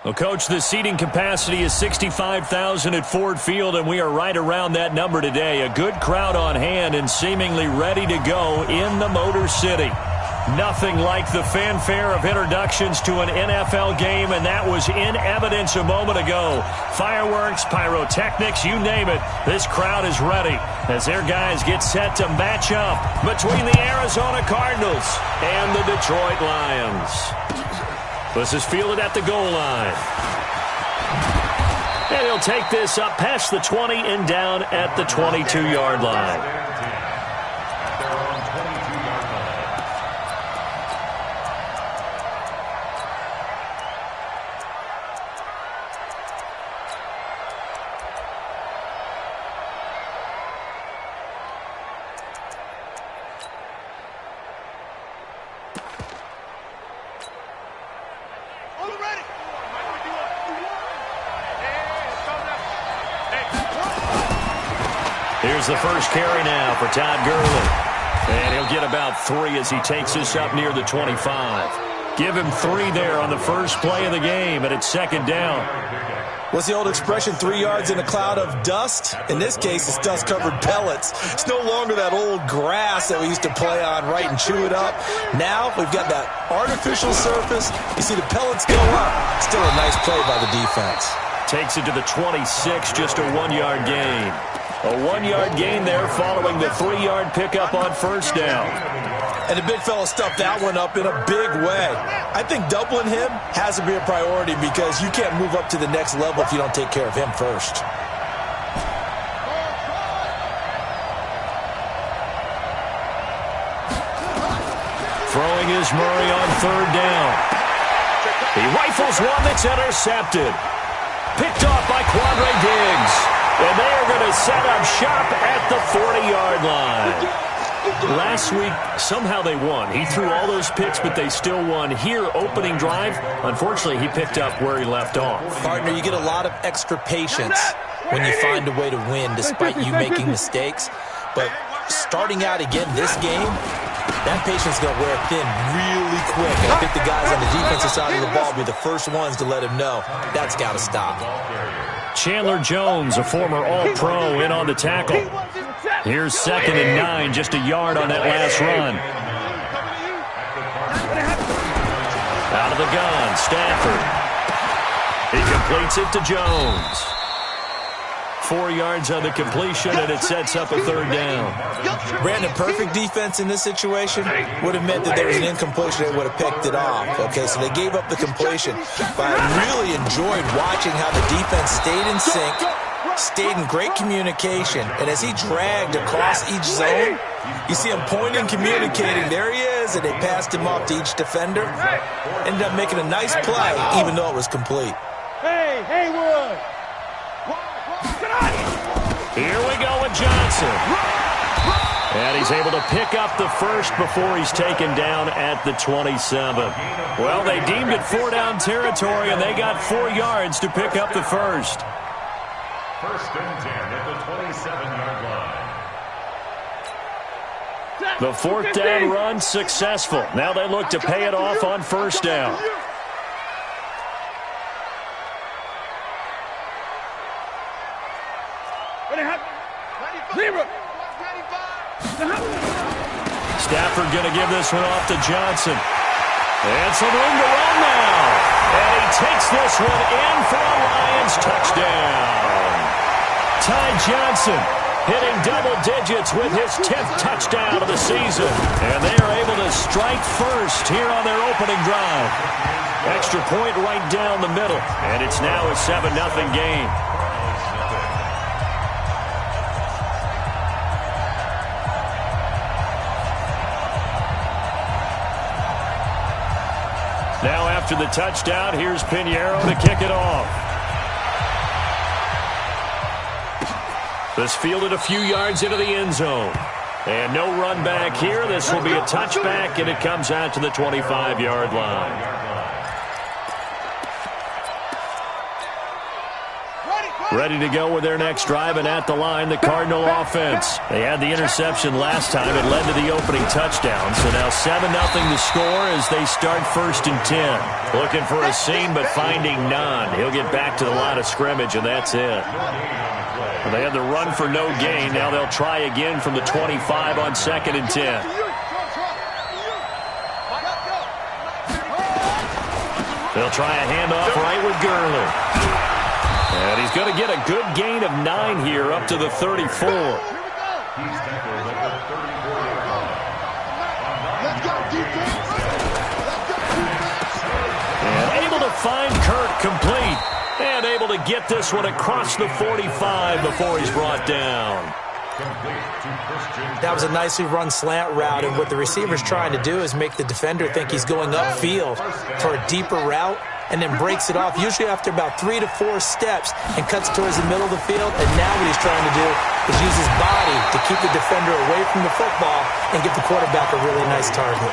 Well, Coach, the seating capacity is 65,000 at Ford Field, and we are right around that number today. A good crowd on hand and seemingly ready to go in the Motor City. Nothing like the fanfare of introductions to an NFL game, and that was in evidence a moment ago. Fireworks, pyrotechnics, you name it. This crowd is ready as their guys get set to match up between the Arizona Cardinals and the Detroit Lions. This is fielded at the goal line. And he'll take this up past the 20 and down at the 22-yard line. Here's the first carry now for Todd Gurley. And he'll get about 3 as he takes this up near the 25. Give him 3 there on the first play of the game, and it's second down. What's the old expression, 3 yards in a cloud of dust? In this case, it's dust-covered pellets. It's no longer that old grass that we used to play on, right, and chew it up. Now we've got that artificial surface. You see the pellets go up. Still a nice play by the defense. Takes it to the 26, just a 1-yard gain. A 1-yard gain there following the 3-yard pickup on first down. And the big fella stuffed that one up in a big way. I think doubling him has to be a priority because you can't move up to the next level if you don't take care of him first. Throwing is Murray on third down. He rifles one that's intercepted. Picked off by Quandre Diggs. And they are going to set up shop at the 40-yard line. Last week, somehow they won. He threw all those picks, but they still won. Here, opening drive, unfortunately, he picked up where he left off. Partner, you get a lot of extra patience when you find a way to win despite you making mistakes. But starting out again this game, that patience is going to wear thin really quick. And I think the guys on the defensive side of the ball will be the first ones to let him know that's got to stop. Chandler Jones, a former All-Pro, in on the tackle. Here's second and 9, just a yard on that last run. Out of the gun, Stafford. He completes it to Jones. 4 yards on the completion, and it sets up a third down. Brandon, perfect defense in this situation would have meant that there was an incompletion that would have picked it off. Okay, so they gave up the completion. But I really enjoyed watching how the defense stayed in sync, stayed in great communication, and as he dragged across each zone, you see him pointing, communicating. There he is, and they passed him off to each defender. Ended up making a nice play, even though it was complete. Hey, Haywood! Here we go with Johnson. And he's able to pick up the first before he's taken down at the 27. Well, they deemed it 4-down territory, and they got 4 yards to pick up the first. First and 10 at the 27-yard line. The 4th down run successful. Now they look to pay it off on first down. Stafford going to give this one off to Johnson. And some room to run now. And he takes this one in for a Lions touchdown. Ty Johnson hitting double digits with his 10th touchdown of the season. And they are able to strike first here on their opening drive. Extra point right down the middle. And it's now a 7-0 game. Now after the touchdown, here's Pinheiro to kick it off. This fielded a few yards into the end zone. And no run back here. This will be a touchback, and it comes out to the 25-yard line. Ready to go with their next drive, and at the line, the Cardinal offense. They had the interception last time. It led to the opening touchdown. So now 7-0 to score as they start 1st and 10. Looking for a seam, but finding none. He'll get back to the line of scrimmage, and that's it. Well, they had the run for no gain. Now they'll try again from the 25 on 2nd and 10. They'll try a handoff right with Gurley. And he's going to get a good gain of 9 here up to the 34. And able to find Kirk complete. And able to get this one across the 45 before he's brought down. That was a nicely run slant route, and what the receiver's trying to do is make the defender think he's going upfield for a deeper route, and then breaks it off, usually after about 3 to 4 steps, and cuts towards the middle of the field. And now what he's trying to do is use his body to keep the defender away from the football and give the quarterback a really nice target.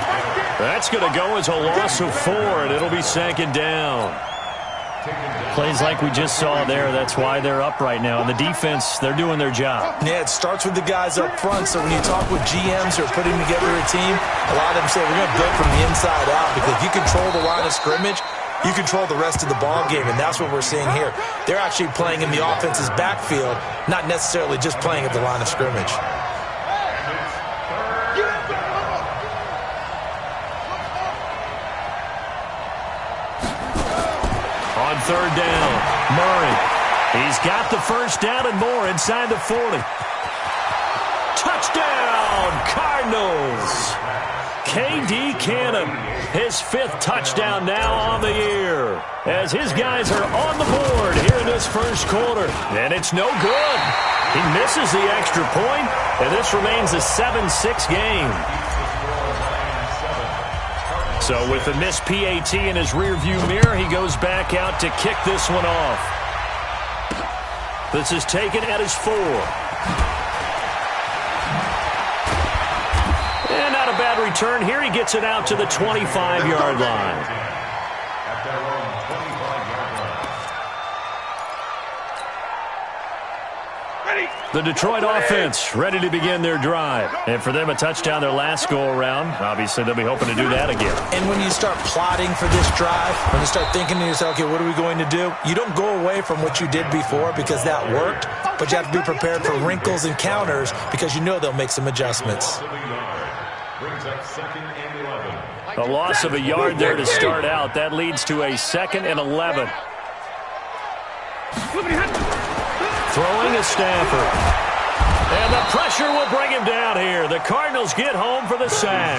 That's going to go as a loss of 4, and it'll be 2nd down. Plays like we just saw there, that's why they're up right now. And the defense, they're doing their job. Yeah, it starts with the guys up front. So when you talk with GMs who are putting together a team, a lot of them say we're going to build from the inside out, because if you control the line of scrimmage, you control the rest of the ball game, and that's what we're seeing here. They're actually playing in the offense's backfield, not necessarily just playing at the line of scrimmage. On 3rd down, Murray. He's got the 1st down and more inside the 40. Touchdown, Cardinals. K.D. Cannon, his 5th touchdown now on the year, as his guys are on the board here in this 1st quarter. And it's no good. He misses the extra point, and this remains a 7-6 game. So with the missed PAT in his rearview mirror, he goes back out to kick this one off. This is taken at his 4. And not a bad return here. He gets it out to the 25-yard line. The Detroit offense ready to begin their drive. And for them, a touchdown their last go-around. Obviously, they'll be hoping to do that again. And when you start plotting for this drive, when you start thinking to yourself, okay, what are we going to do? You don't go away from what you did before because that worked, but you have to be prepared for wrinkles and counters because you know they'll make some adjustments. A loss of a yard there to start out. That leads to a 2nd and 11. Throwing is Stafford. And the pressure will bring him down here. The Cardinals get home for the sack.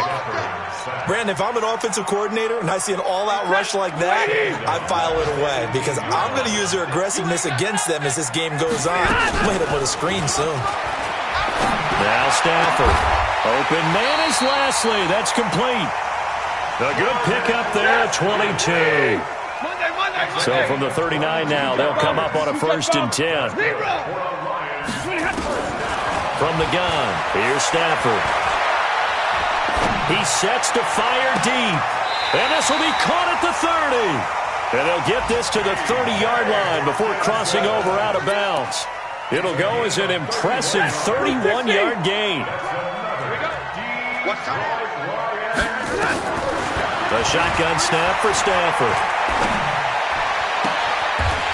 Brandon, if I'm an offensive coordinator and I see an all-out rush like that, I file it away because I'm going to use their aggressiveness against them as this game goes on. I'm going to hit them with a screen soon. Now Stafford. Open man is Lashley. That's complete. A good pickup there at 22. So from the 39 now, they'll come up on a 1st and 10. From the gun, here's Stafford. He sets to fire deep. And this will be caught at the 30. And they'll get this to the 30-yard line before crossing over out of bounds. It'll go as an impressive 31-yard gain. The shotgun snap for Stafford.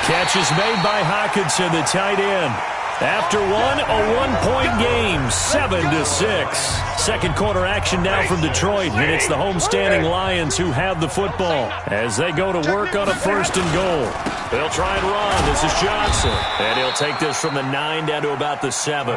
Catch is made by Hockenson, the tight end. After one, a one-point game, 7-6. Second quarter action now from Detroit, and it's the homestanding Lions who have the football as they go to work on a 1st and goal. They'll try and run. This is Johnson, and he'll take this from the 9 down to about the 7.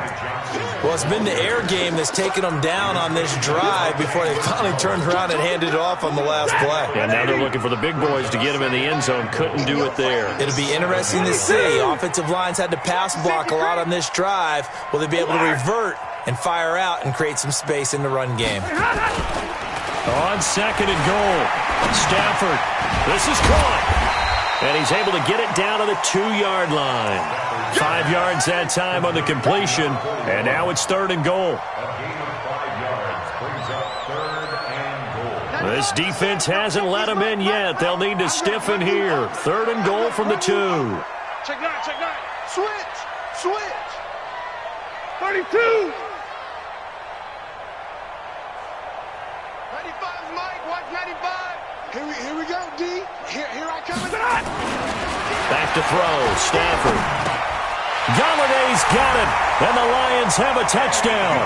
Well, it's been the air game that's taken them down on this drive before they finally turned around and handed it off on the last play. And now they're looking for the big boys to get him in the end zone. Couldn't do it there. It'll be interesting to see. Offensive lines had to pass block a lot on this drive. Will they be able to revert and fire out and create some space in the run game? On 2nd and goal, Stafford. This is caught. And he's able to get it down to the 2-yard line. 5 yards that time on the completion. And now it's 3rd and goal. This defense hasn't let them in yet. They'll need to stiffen here. 3rd and goal from the 2. Switch. 32. 95's Mike. Watch 95. Here we go, D. Here I come. Back to throw. Stafford. Galladay's got it. And the Lions have a touchdown.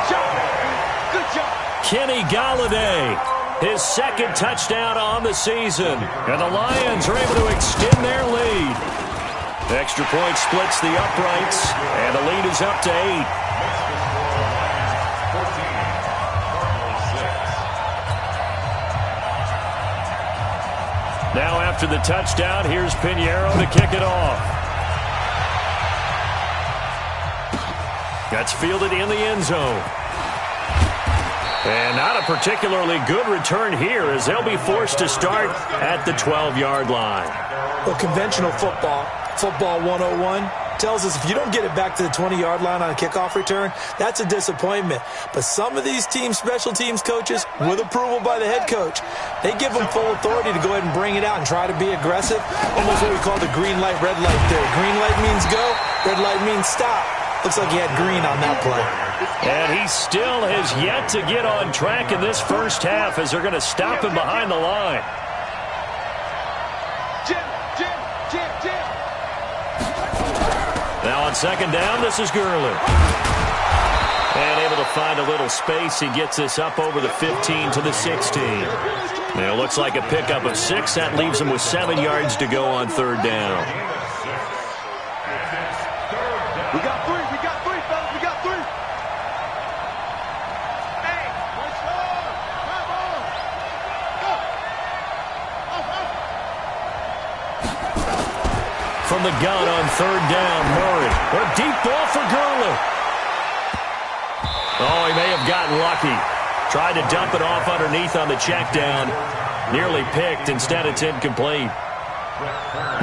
Good job. Kenny Galladay, his second touchdown on the season. And the Lions are able to extend their lead. Extra point splits the uprights. And the lead is up to 8. Now after the touchdown, here's Pinheiro to kick it off. That's fielded in the end zone. And not a particularly good return here as they'll be forced to start at the 12-yard line. Well, conventional football 101, tells us if you don't get it back to the 20-yard line on a kickoff return, that's a disappointment. But some of these teams, special teams coaches, with approval by the head coach, they give them full authority to go ahead and bring it out and try to be aggressive. Almost what we call the green light, red light theory. Green light means go, red light means stop. Looks like he had green on that play. And he still has yet to get on track in this first half as they're going to stop him behind the line. Jim. Now on second down, this is Gurley. And able to find a little space. He gets this up over the 15 to the 16. Now it looks like a pickup of 6. That leaves him with 7 yards to go on third down. We got three, fellas. We got 3. Hey, let's go. Come on. Go. From the gun on third down, Murray. A deep ball for Gurley. Oh, he may have gotten lucky. Tried to dump it off underneath on the check down. Nearly picked. Instead, it's incomplete.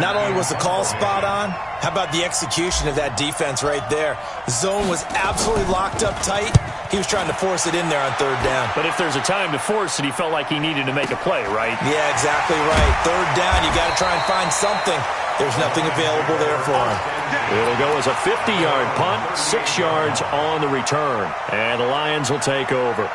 Not only was the call spot on, how about the execution of that defense right there? The zone was absolutely locked up tight. He was trying to force it in there on third down. But if there's a time to force it, he felt like he needed to make a play, right? Yeah, exactly right. Third down, you got to try and find something. There's nothing available there for him. It'll go as a 50-yard punt, 6 yards on the return. And the Lions will take over.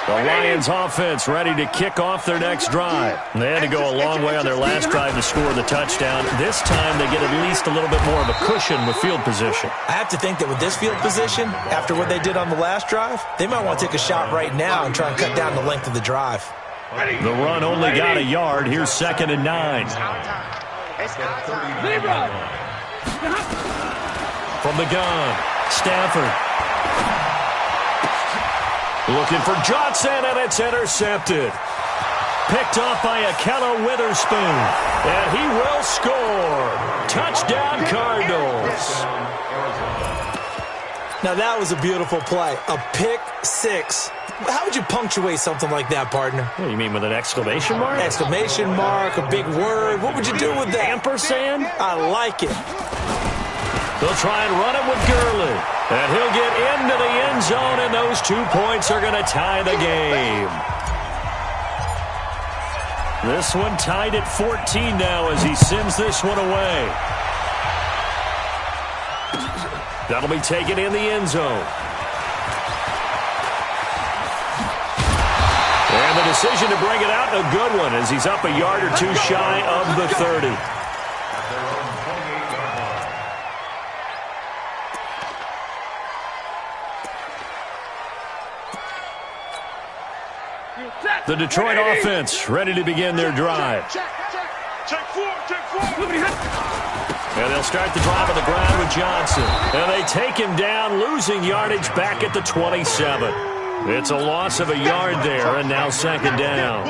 The Lions offense ready to kick off their next drive. They had to go a long way on their last drive to score the touchdown. This time they get at least a little bit more of a cushion with field position. I have to think that with this field position, after what they did on the last drive, they might want to take a shot right now and try and cut down the length of the drive. The run only got a yard. Here's 2nd and 9. From the gun, Stafford. Looking for Johnson, and it's intercepted. Picked off by Akello Witherspoon. And he will score. Touchdown, Cardinals. Now, that was a beautiful play. A pick 6. How would you punctuate something like that, partner? What, you mean with an exclamation mark? Exclamation mark, a big word. What would you do with that? Ampersand? I like it. They'll try and run it with Gurley. And he'll get into the end zone, and those 2 points are going to tie the game. This one tied at 14 now as he sends this one away. That'll be taken in the end zone. And the decision to bring it out, a good one, as he's up a yard or 2 shy of the 30. The Detroit offense ready to begin their drive. Check 4. And they'll start the drive on the ground with Johnson. And they take him down, losing yardage back at the 27. It's a loss of a yard there, and now 2nd down.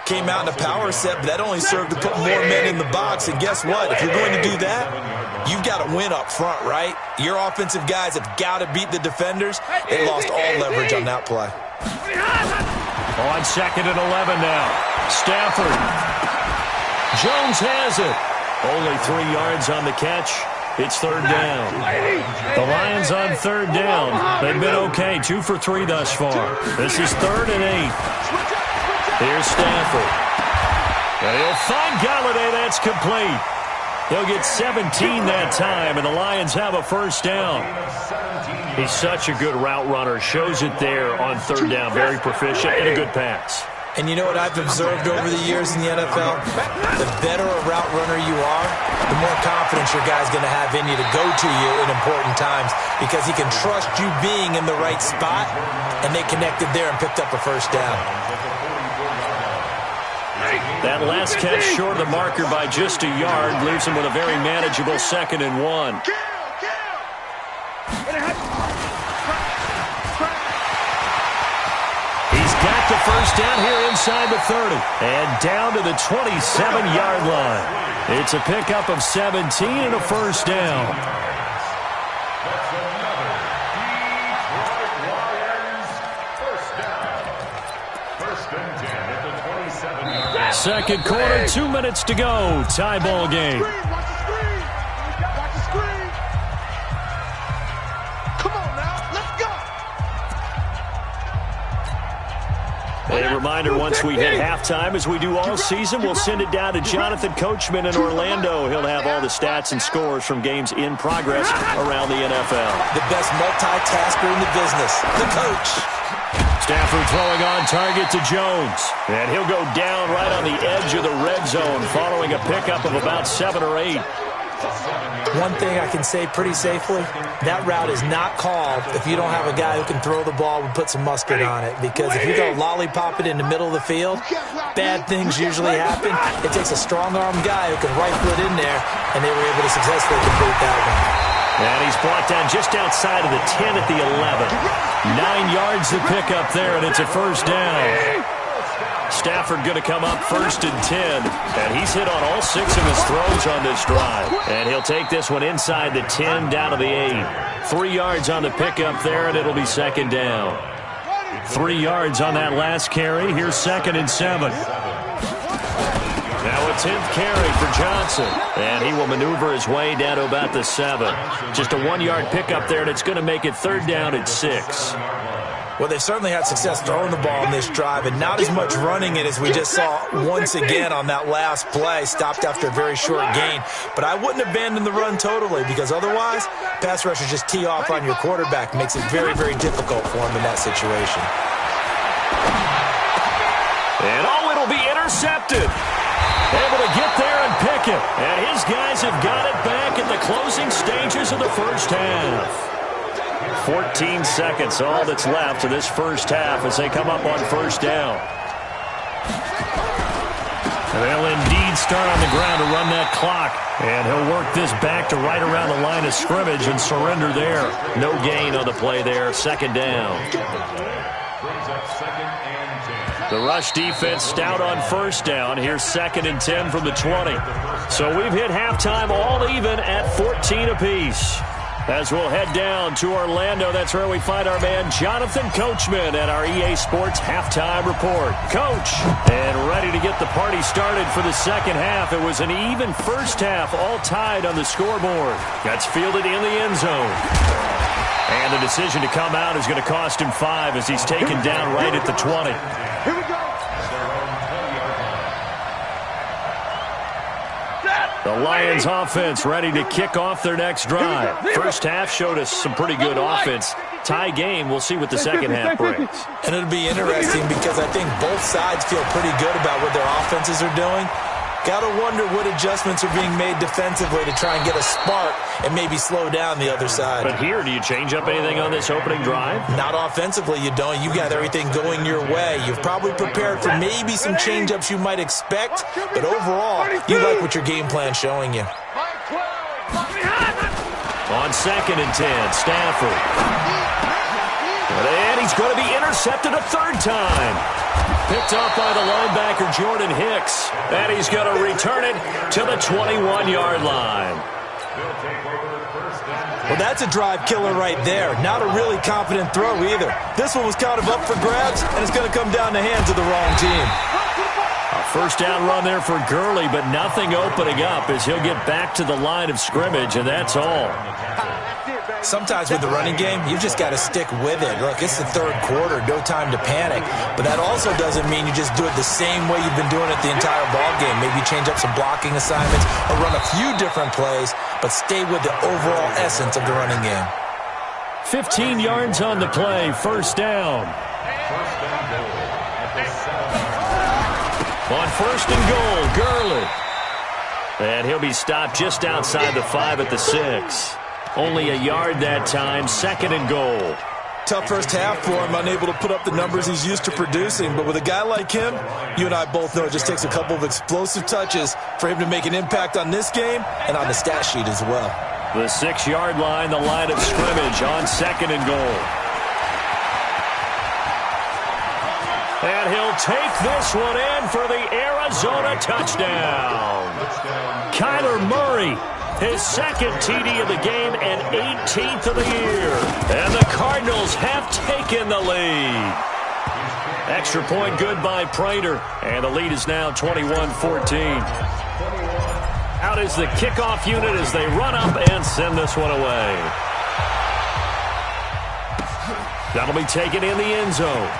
Came out in a power set, but that only served to put more men in the box. And guess what? If you're going to do that, you've got to win up front, right? Your offensive guys have got to beat the defenders. They lost all leverage on that play. On 2nd and 11 now. Stafford. Jones has it. Only 3 yards on the catch. It's 3rd down. The Lions on 3rd down. They've been okay. 2 for 3 thus far. This is 3rd and 8. Here's Stafford. And he'll find Galladay. That's complete. He'll get 17 that time, and the Lions have a first down. He's such a good route runner. Shows it there on third down. Very proficient and a good pass. And you know what I've observed over the years in the NFL? The better a route runner you are, the more confidence your guy's going to have in you to go to you in important times because he can trust you being in the right spot, and they connected there and picked up a first down. That last catch short of the marker by just a yard leaves him with a very manageable 2nd and 1. Got the first down here inside the 30 and down to the 27-yard line. It's a pickup of 17 and a first down. Second quarter, 2 minutes to go. Tie ball game. A reminder, once we hit halftime, as we do all season, we'll send it down to Jonathan Coachman in Orlando. He'll have all the stats and scores from games in progress around the NFL. The best multitasker in the business, the coach. Stafford throwing on target to Jones. And he'll go down right on the edge of the red zone following a pickup of about 7 or 8. One thing I can say pretty safely, that route is not called if you don't have a guy who can throw the ball and put some mustard on it. Because if you go lollipop it in the middle of the field, bad things usually happen. It takes a strong-arm guy who can rifle it in there, and they were able to successfully complete that one. And he's brought down just outside of the 10 at the 11. 9 yards to pick up there, and it's a first down. Stafford going to come up 1st and 10, and he's hit on all 6 of his throws on this drive. And he'll take this one inside the 10 down to the 8. 3 yards on the pickup there, and it'll be 2nd down. 3 yards on that last carry. Here's 2nd and 7. Now a 10th carry for Johnson, and he will maneuver his way down to about the 7. Just a 1-yard pickup there, and it's going to make it 3rd down at 6. Well, they've certainly had success throwing the ball in this drive, and not as much running it as we just saw once again on that last play, stopped after a very short gain. But I wouldn't abandon the run totally, because otherwise, pass rushers just tee off on your quarterback. Makes it very, very difficult for him in that situation. And it'll be intercepted. Able to get there and pick it. And his guys have got it back at the closing stages of the first half. 14 seconds, all that's left of this first half as they come up on first down. And they'll indeed start on the ground to run that clock. And he'll work this back to right around the line of scrimmage and surrender there. No gain on the play there, 2nd down. The rush defense stout on first down. Here's 2nd and 10 from the 20. So we've hit halftime all even at 14 apiece. As we'll head down to Orlando, that's where we find our man Jonathan Coachman at our EA Sports Halftime Report. Coach, and ready to get the party started for the second half. It was an even first half, all tied on the scoreboard. That's fielded in the end zone. And the decision to come out is going to cost him 5 as he's taken down right at the 20. Here we go. The Lions offense ready to kick off their next drive. First half showed us some pretty good offense. Tie game, we'll see what the second half brings. And it'll be interesting because I think both sides feel pretty good about what their offenses are doing. Got to wonder what adjustments are being made defensively to try and get a spark and maybe slow down the other side. But here, do you change up anything on this opening drive? Not offensively, you don't. You got everything going your way. You've probably prepared for maybe some change-ups you might expect, but overall, you like what your game plan's showing you. On 2nd and 10, Stafford. And he's going to be intercepted a 3rd time. Picked off by the linebacker, Jordan Hicks. And he's going to return it to the 21-yard line. Well, that's a drive killer right there. Not a really confident throw either. This one was kind of up for grabs, and it's going to come down the hands of the wrong team. A first down run there for Gurley, but nothing opening up as he'll get back to the line of scrimmage, and that's all. Sometimes with the running game, you've just got to stick with it. Look, it's the third quarter, no time to panic. But that also doesn't mean you just do it the same way you've been doing it the entire ball game. Maybe change up some blocking assignments or run a few different plays, but stay with the overall essence of the running game. 15 yards on the play, first down. On first and goal, Gurley. And he'll be stopped just outside the 5 at the 6. Only a yard that time, second and goal. Tough first half for him, unable to put up the numbers he's used to producing. But with a guy like him, you and I both know it just takes a couple of explosive touches for him to make an impact on this game and on the stat sheet as well. The 6-yard line, the line of scrimmage on second and goal. And he'll take this one in for the Arizona touchdown. Kyler Murray, his second TD of the game and 18th of the year. And the Cardinals have taken the lead. Extra point good by Prater. And the lead is now 21-14. Out is the kickoff unit as they run up and send this one away. That'll be taken in the end zone.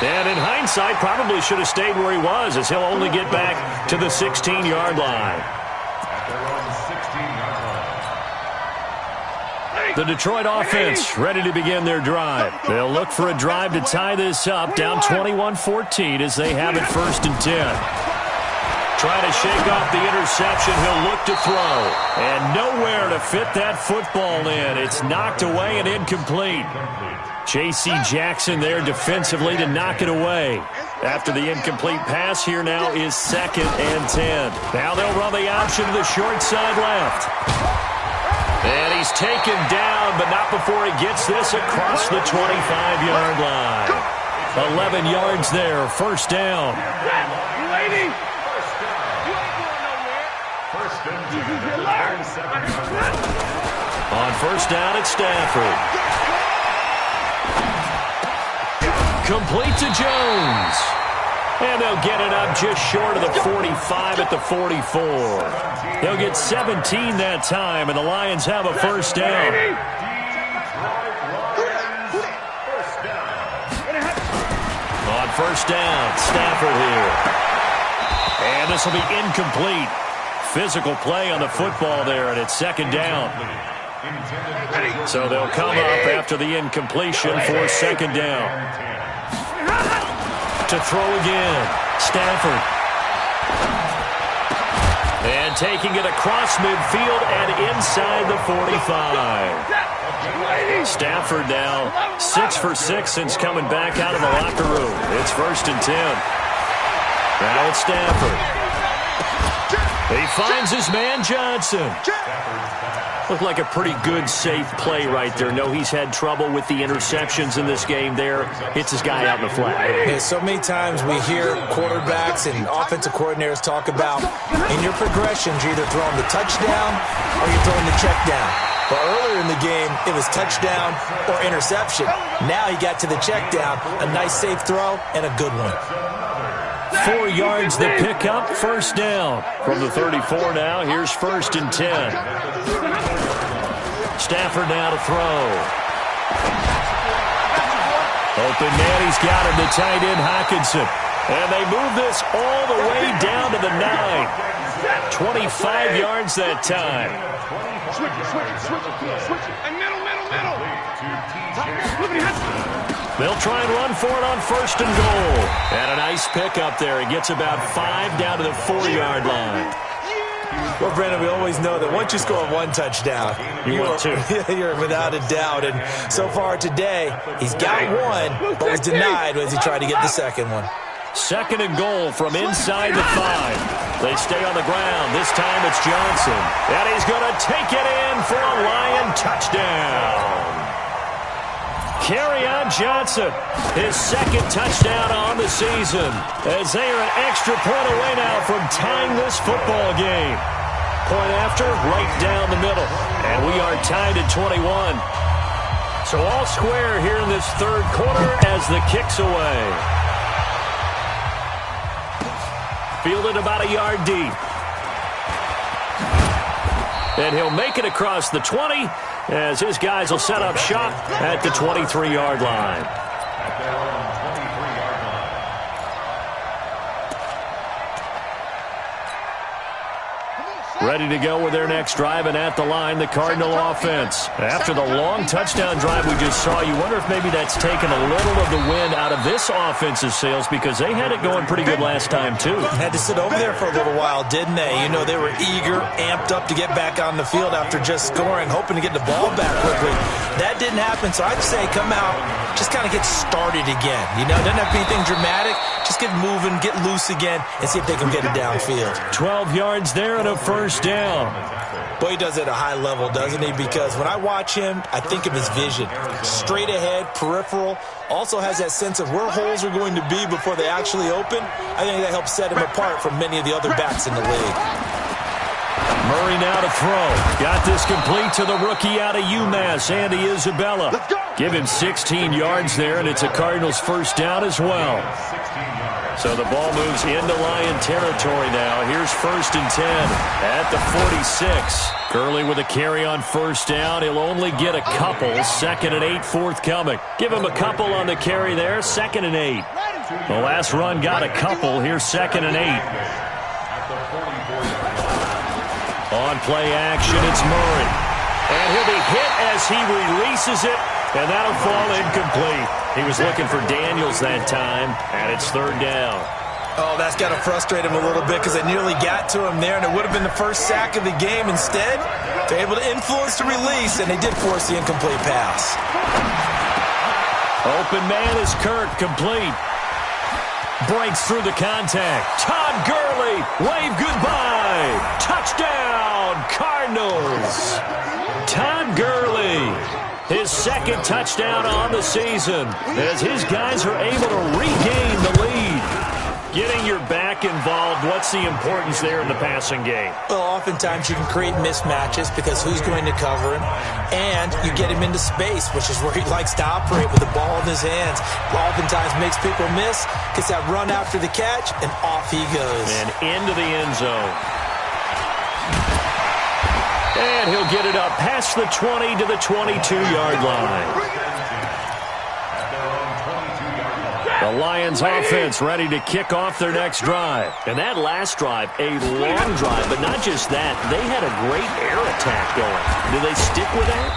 And in hindsight, probably should have stayed where he was, as he'll only get back to the 16-yard line. The Detroit offense ready to begin their drive. They'll look for a drive to tie this up, down 21-14 as they have it first and 10. Trying to shake off the interception, he'll look to throw. And nowhere to fit that football in. It's knocked away and incomplete. J.C. Jackson there defensively to knock it away. After the incomplete pass, here now is second and 10. Now they'll run the option to the short side left. And he's taken down, but not before he gets this across the 25-yard line. 11 yards there, first down. On first down, it's Stafford. Complete to Jones. And they'll get it up just short of the 45 at the 44. They'll get 17 that time, and the Lions have a first down. On first down, Stafford here. And this will be incomplete. Physical play on the football there, and it's second down. So they'll come up after the incompletion for second down. To throw again, Stafford. And taking it across midfield and inside the 45. Stafford now 6 for 6 since coming back out of the locker room. It's first and 10. Now it's Stafford. He finds his man Johnson. Looked like a pretty good, safe play right there. No, he's had trouble with the interceptions in this game there. Hits his guy out in the flat. Yeah, so many times we hear quarterbacks and offensive coordinators talk about in your progressions, you're either throwing the touchdown or you're throwing the check down. But earlier in the game, it was touchdown or interception. Now he got to the check down, a nice safe throw, and a good one. 4 yards the pickup, first down. From the 34 now, here's first and 10. Stafford now to throw. Open man, he's got him, the tight end Hockenson. And they move this all the way down to the 9. 25 yards that time. Switch. And middle. They'll try and run for it on first and goal. And a nice pickup there. It gets about 5 down to the 4-yard line. Well, Brandon, we always know that once you score one touchdown, you're without a doubt. And so far today, he's got one, but was denied as he tried to get the second one. Second and goal from inside the 5. They stay on the ground. This time it's Johnson. And he's going to take it in for a Lion touchdown. Kerryon Johnson, his second touchdown on the season, as they are an extra point away now from tying this football game. Point after, right down the middle. And we are tied at 21. So all square here in this third quarter as the kick's away. Fielded about a yard deep. And he'll make it across the 20 as his guys will set up shop at the 23-yard line. At their own 23-yard line. Ready to go with their next drive, and at the line, the Cardinal offense. After the long touchdown drive we just saw, you wonder if maybe that's taken a little of the wind out of this offense's sails, because they had it going pretty good last time, too. Had to sit over there for a little while, didn't they? You know, they were eager, amped up to get back on the field after just scoring, hoping to get the ball back quickly. That didn't happen, so I'd say come out, just kind of get started again. You know, doesn't have to be anything dramatic. Just get moving, get loose again, and see if they can get it downfield. 12 yards there and a first down. Boy, he does it at a high level, doesn't he? Because when I watch him, I think of his vision. Straight ahead, peripheral. Also has that sense of where holes are going to be before they actually open. I think that helps set him apart from many of the other backs in the league. Murray now to throw. Got this complete to the rookie out of UMass, Andy Isabella. Give him 16 yards there, and it's a Cardinals first down as well. So the ball moves into Lion territory now. Here's 1st and 10 at the 46. Gurley with a carry on first down. He'll only get a couple. 2nd and 8 forthcoming. Give him a couple on the carry there. 2nd and 8. The last run got a couple. Here's 2nd and 8. On play action, it's Murray. And he'll be hit as he releases it, and that'll fall incomplete. He was looking for Daniels that time, and it's 3rd down. Oh, that's got to frustrate him a little bit because they nearly got to him there, and it would have been the first sack of the game. Instead, they're able to influence the release, and they did force the incomplete pass. Open man is Kirk, complete. Breaks through the contact. Todd Gurley, wave goodbye. Touchdown, Cardinals. Todd Gurley, his 2nd touchdown on the season, as his guys are able to regain the lead. Getting your back involved, what's the importance there in the passing game? Well, oftentimes you can create mismatches because who's going to cover him, and you get him into space, which is where he likes to operate with the ball in his hands. Oftentimes makes people miss, gets that run after the catch, and off he goes. And into the end zone. And he'll get it up past the 20 to the 22-yard line. The Lions offense ready to kick off their next drive. And that last drive, a long drive, but not just that. They had a great air attack going. Do they stick with that?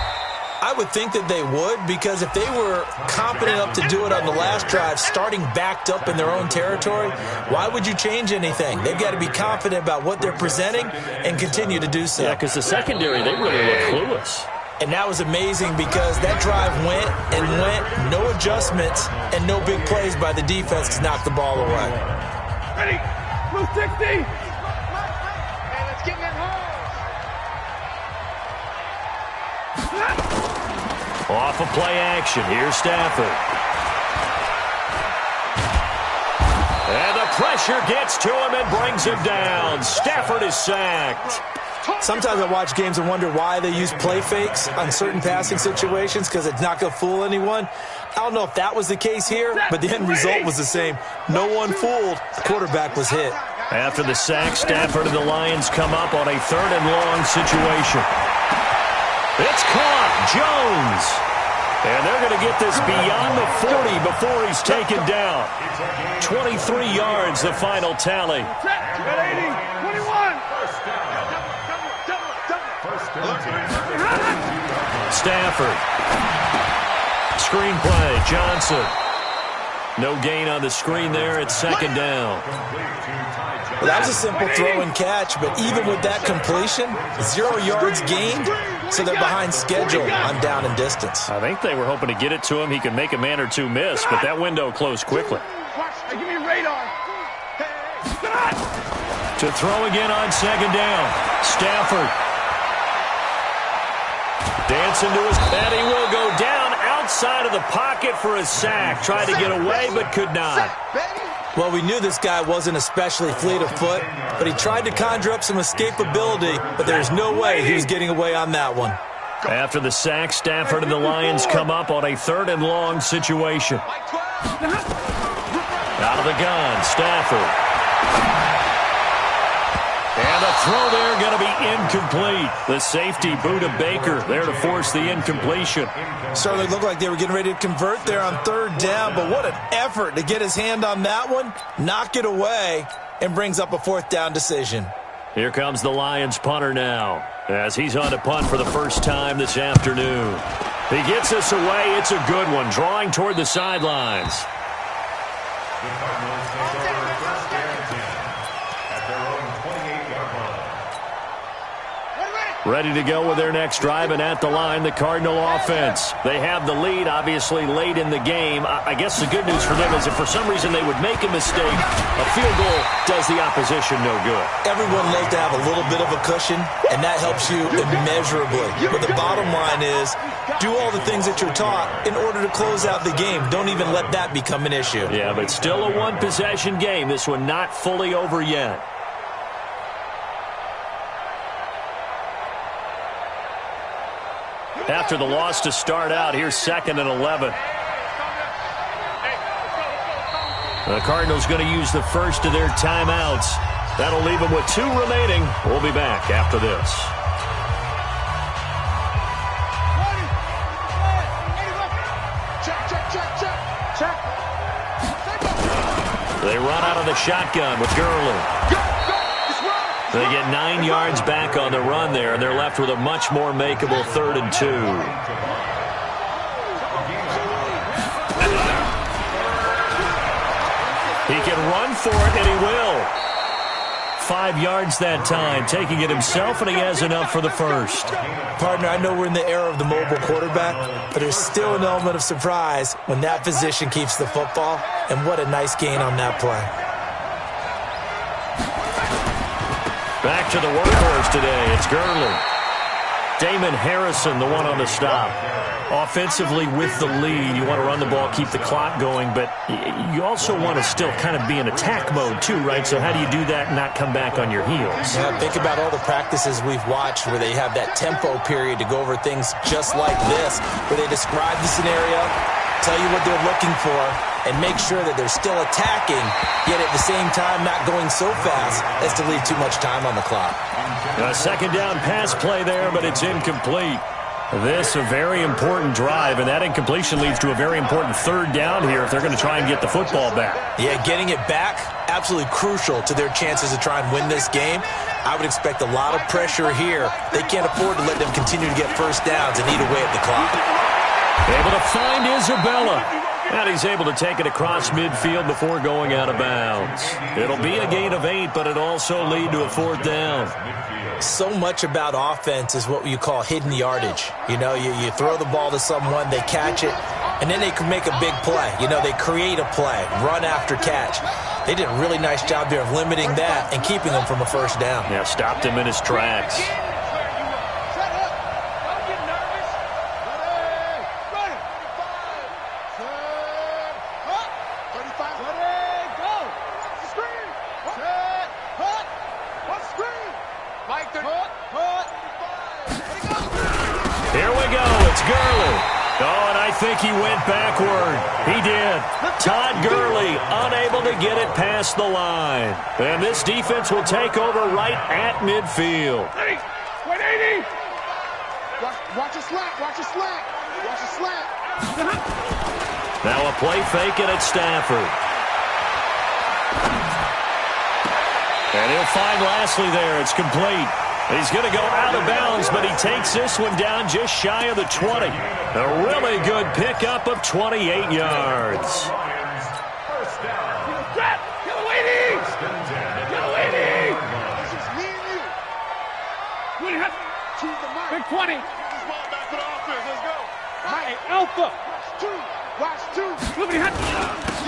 I would think that they would, because if they were confident enough to do it on the last drive, starting backed up in their own territory, why would you change anything? They've got to be confident about what they're presenting and continue to do so. Yeah, because the secondary, they really look clueless. And that was amazing because that drive went and went, no adjustments, and no big plays by the defense to knock the ball away. Ready? Blue 60! Hey, let's get in that hole! Off of play action, here's Stafford. And the pressure gets to him and brings him down. Stafford is sacked. Sometimes I watch games and wonder why they use play fakes on certain passing situations, because it's not going to fool anyone. I don't know if that was the case here, but the end result was the same. No one fooled. The quarterback was hit. After the sack, Stafford and the Lions come up on a 3rd and long situation. It's caught. Jones. And they're going to get this beyond the 40 before he's taken down. 23 yards, the final tally. 21. Stafford. Screen play. Johnson. No gain on the screen there. It's 2nd down. Well, that was a simple throw and catch, but even with that completion, 0 yards gained, so they're behind schedule on down and distance. I think they were hoping to get it to him. He could make a man or two miss, but that window closed quickly. Give me radar. To throw again on 2nd down. Stafford. Dancing to his, and he will go down outside of the pocket for a sack. Tried to get away, but could not. Well, we knew this guy wasn't especially fleet of foot, but he tried to conjure up some escapability, but there's no way he was getting away on that one. After the sack, Stafford and the Lions come up on a 3rd and long situation. Out of the gun, Stafford. And And the throw there going to be incomplete. The safety, Buda Baker, there to force the incompletion. Certainly looked like they were getting ready to convert there on third down, but what an effort to get his hand on that one, knock it away, and brings up a fourth down decision. Here comes the Lions punter now, as he's on to punt for the first time this afternoon. He gets this away. It's a good one, drawing toward the sidelines. The Cardinals take over first and 10 at their own 28-yard line. Ready to go with their next drive, and at the line, the Cardinal offense. They have the lead, obviously, late in the game. I guess the good news for them is if for some reason they would make a mistake, a field goal does the opposition no good. Everyone loves to have a little bit of a cushion, and that helps you immeasurably. But the bottom line is, do all the things that you're taught in order to close out the game. Don't even let that become an issue. Yeah, but still a one-possession game. This one not fully over yet. After the loss to start out, here's 2nd and 11. The Cardinals going to use the first of their timeouts. That'll leave them with 2 remaining. We'll be back after this. They run out of the shotgun with Gurley. They get 9 yards back on the run there, and they're left with a much more makeable 3rd and 2. He can run for it, and he will. 5 yards that time, taking it himself, and he has enough for the first. Partner, I know we're in the era of the mobile quarterback, but there's still an element of surprise when that position keeps the football, and what a nice gain on that play. Back to the workhorse today. It's Gurley. Damon Harrison, the one on the stop. Offensively with the lead, you want to run the ball, keep the clock going, but you also want to still kind of be in attack mode too, right? So how do you do that and not come back on your heels? Yeah, think about all the practices we've watched where they have that tempo period to go over things just like this, where they describe the scenario, tell you what they're looking for, and make sure that they're still attacking, yet at the same time not going so fast as to leave too much time on the clock. A 2nd down pass play there, but it's incomplete. This a very important drive, and that incompletion leads to a very important 3rd down here if they're going to try and get the football back. Yeah, getting it back, absolutely crucial to their chances to try and win this game. I would expect a lot of pressure here. They can't afford to let them continue to get first downs and eat away at the clock. Able to find Isabella. And he's able to take it across midfield before going out of bounds. It'll be a gain of 8, but it also lead to a 4th down. So much about offense is what you call hidden yardage. You know, you throw the ball to someone, they catch it, and then they can make a big play. You know, they create a play, run after catch. They did a really nice job there of limiting that and keeping them from a first down. Yeah, stopped him in his tracks. I think he went backward. He did. Todd Gurley unable to get it past the line. And this defense will take over right at midfield. 180. Watch a slant. Watch a slant. Watch a slant. Now a play fake and it's Stafford. And he'll find Lashley there. It's complete. He's going to go out of bounds, but he takes this one down just shy of the 20. A really good pickup of 28 yards. First down. Get away, Get away, This is me and you. Choose the mark. Big 20. This ball back to the offense. Let's go. Hey, Alpha. Watch 2.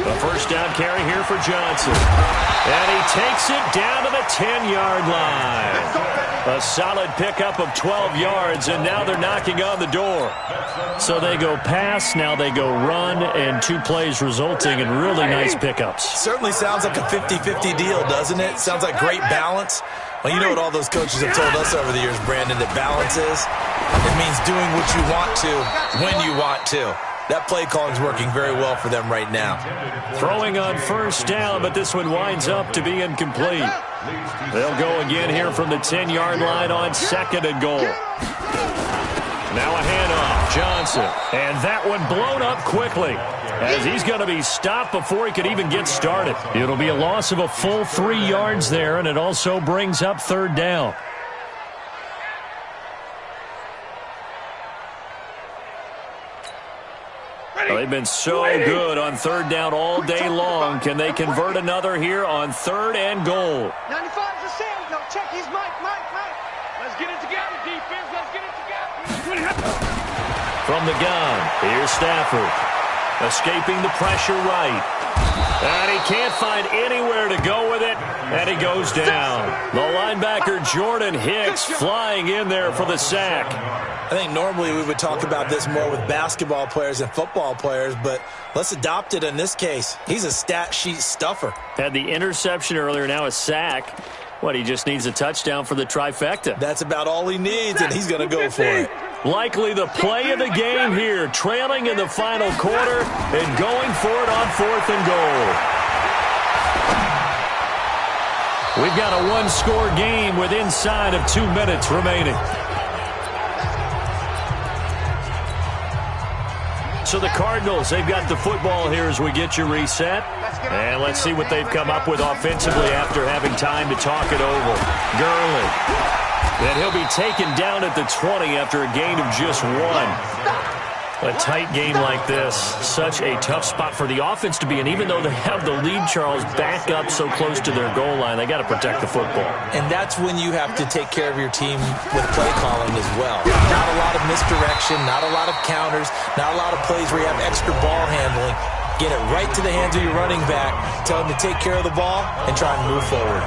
A first down carry here for Johnson. And he takes it down to the 10-yard line. A solid pickup of 12 yards, and now they're knocking on the door. So they go pass, now they go run, and 2 plays resulting in really nice pickups. Certainly sounds like a 50-50 deal, doesn't it? Sounds like great balance. Well, you know what all those coaches have told us over the years, Brandon, that balance is? It means doing what you want to when you want to. That play calling is working very well for them right now. Throwing on first down, but this one winds up to be incomplete. They'll go again here from the 10-yard line on 2nd and goal. Now a handoff, Johnson. And that one blown up quickly, as he's going to be stopped before he could even get started. It'll be a loss of a full 3 yards there, and it also brings up 3rd down. They've been so good on 3rd down all day long. Can they convert another here on 3rd and goal? 95's the same. No, check his mic. Let's get it together, defense. Let's get it together. From the gun, here's Stafford. Escaping the pressure right. And he can't find anywhere to go with it, and he goes down. The linebacker, Jordan Hicks, flying in there for the sack. I think normally we would talk about this more with basketball players and football players, but let's adopt it in this case. He's a stat sheet stuffer. Had the interception earlier, now a sack. What, he just needs a touchdown for the trifecta. That's about all he needs, and he's going to go for it. Likely the play of the game here, trailing in the final quarter and going for it on 4th and goal. We've got a one-score game with inside of 2 minutes remaining. So the Cardinals, they've got the football here as we get you reset. And let's see what they've come up with offensively after having time to talk it over. Gurley. And he'll be taken down at the 20 after a gain of just 1. A tight game like this, such a tough spot for the offense to be in. Even though they have the lead, Charles, back up so close to their goal line, they got to protect the football. And that's when you have to take care of your team with play calling as well. Not a lot of misdirection, not a lot of counters, not a lot of plays where you have extra ball handling. Get it right to the hands of your running back, tell him to take care of the ball, and try and move forward.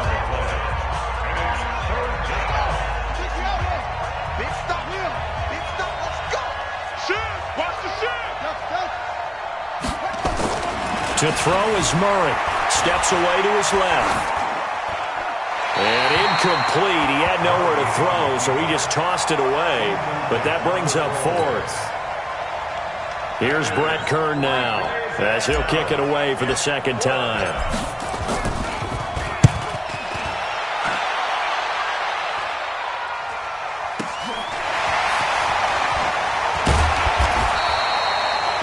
To throw is Murray. Steps away to his left. And incomplete. He had nowhere to throw, so he just tossed it away. But that brings up 4th. Here's Brett Kern now, as he'll kick it away for the 2nd time.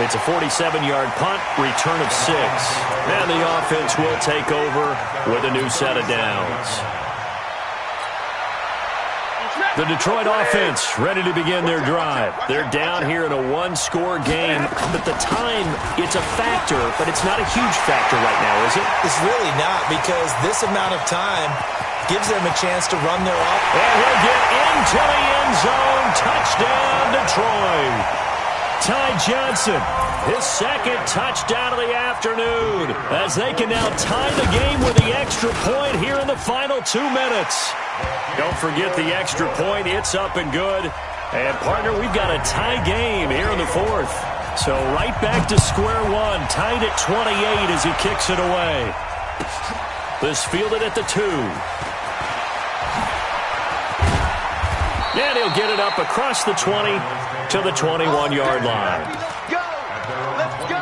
It's a 47-yard punt, return of 6. And the offense will take over with a new set of downs. The Detroit offense ready to begin their drive. They're down here in a one-score game, but the time, it's a factor, but it's not a huge factor right now, is it? It's really not, because this amount of time gives them a chance to run their offense. And he'll get into the end zone. Touchdown, Detroit. Ty Johnson, his 2nd touchdown of the afternoon, as they can now tie the game with the extra point here in the final 2 minutes. Don't forget the extra point. It's up and good. And, partner, we've got a tie game here in the 4th. So right back to square one, tied at 28 as he kicks it away. This fielded at the 2. And he'll get it up across the 20 to the 21-yard line. Go! Let's go!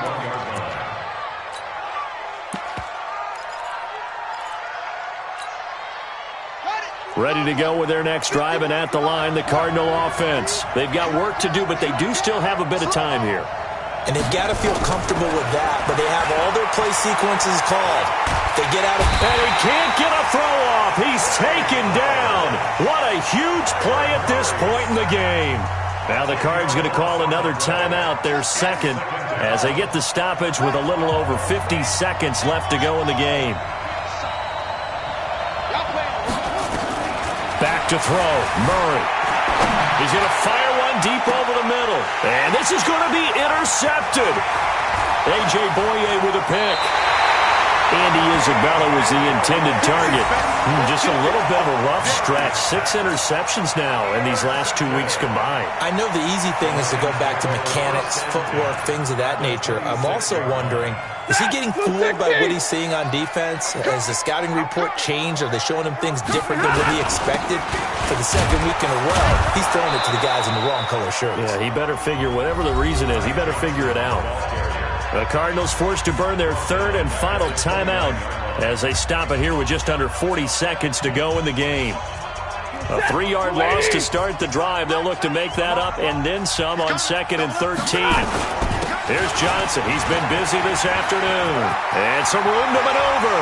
Ready to go with their next drive, and at the line, the Cardinal offense. They've got work to do, but they do still have a bit of time here. And they've got to feel comfortable with that, but they have all their play sequences called. They get out of... And he can't get a throw off. He's taken down. What a huge play at this point in the game. Now the Cards going to call another timeout, their 2nd, as they get the stoppage with a little over 50 seconds left to go in the game. Back to throw, Murray. He's going to fire one deep over the middle. And this is going to be intercepted. A.J. Boye with a pick. Andy Isabella was the intended target. Just a little bit of a rough stretch. 6 interceptions now in these last 2 weeks combined. I know the easy thing is to go back to mechanics, footwork, things of that nature. I'm also wondering, Is he getting fooled by what he's seeing on defense? Has the scouting report changed? Are they showing him things different than what he expected? For the second week in a row, he's throwing it to the guys in the wrong color shirts. Yeah, he better figure, whatever the reason is, he better figure it out. The Cardinals forced to burn their third and final timeout as they stop it here with just under 40 seconds to go in the game. A 3-yard loss to start the drive. They'll look to make that up and then some on 2nd and 13. Here's Johnson. He's been busy this afternoon. And some room to maneuver.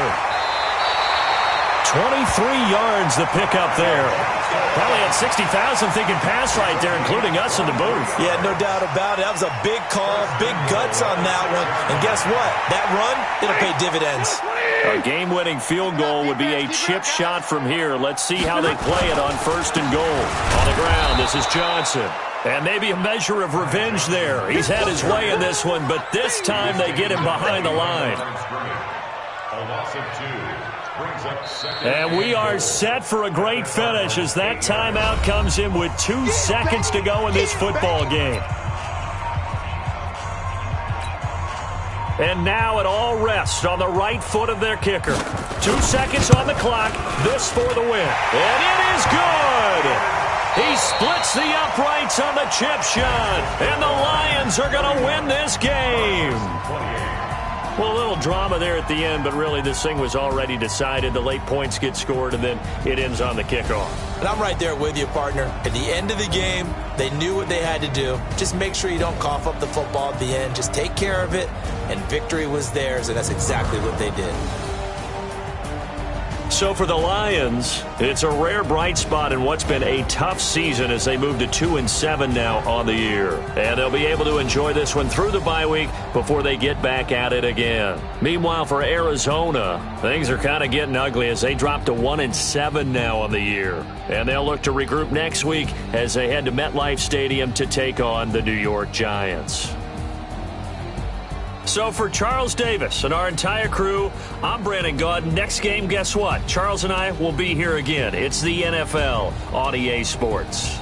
23 yards the pickup there. Probably had 60,000 thinking pass right there, including us in the booth. Yeah, no doubt about it. That was a big call, big guts on that one. And guess what? That run, it'll pay dividends. A game-winning field goal would be a chip shot from here. Let's see how they play it on 1st and goal. On the ground, this is Johnson. And maybe a measure of revenge there. He's had his way in this one, but this time they get him behind the line. A loss of 2. And we are set for a great finish as that timeout comes in with 2 seconds to go in this football game. And now it all rests on the right foot of their kicker. 2 seconds on the clock. This for the win. And it is good! He splits the uprights on the chip shot. And the Lions are going to win this game. Well, a little drama there at the end, but really this thing was already decided. The late points get scored, and then it ends on the kickoff. And I'm right there with you, partner. At the end of the game, they knew what they had to do. Just make sure you don't cough up the football at the end. Just take care of it, and victory was theirs, and that's exactly what they did. So for the Lions, it's a rare bright spot in what's been a tough season as they move to 2-7 now on the year. And they'll be able to enjoy this one through the bye week before they get back at it again. Meanwhile, for Arizona, things are kind of getting ugly as they drop to 1-7 now on the year. And they'll look to regroup next week as they head to MetLife Stadium to take on the New York Giants. So for Charles Davis and our entire crew, I'm Brandon Gaud. Next game, guess what? Charles and I will be here again. It's the NFL on EA Sports.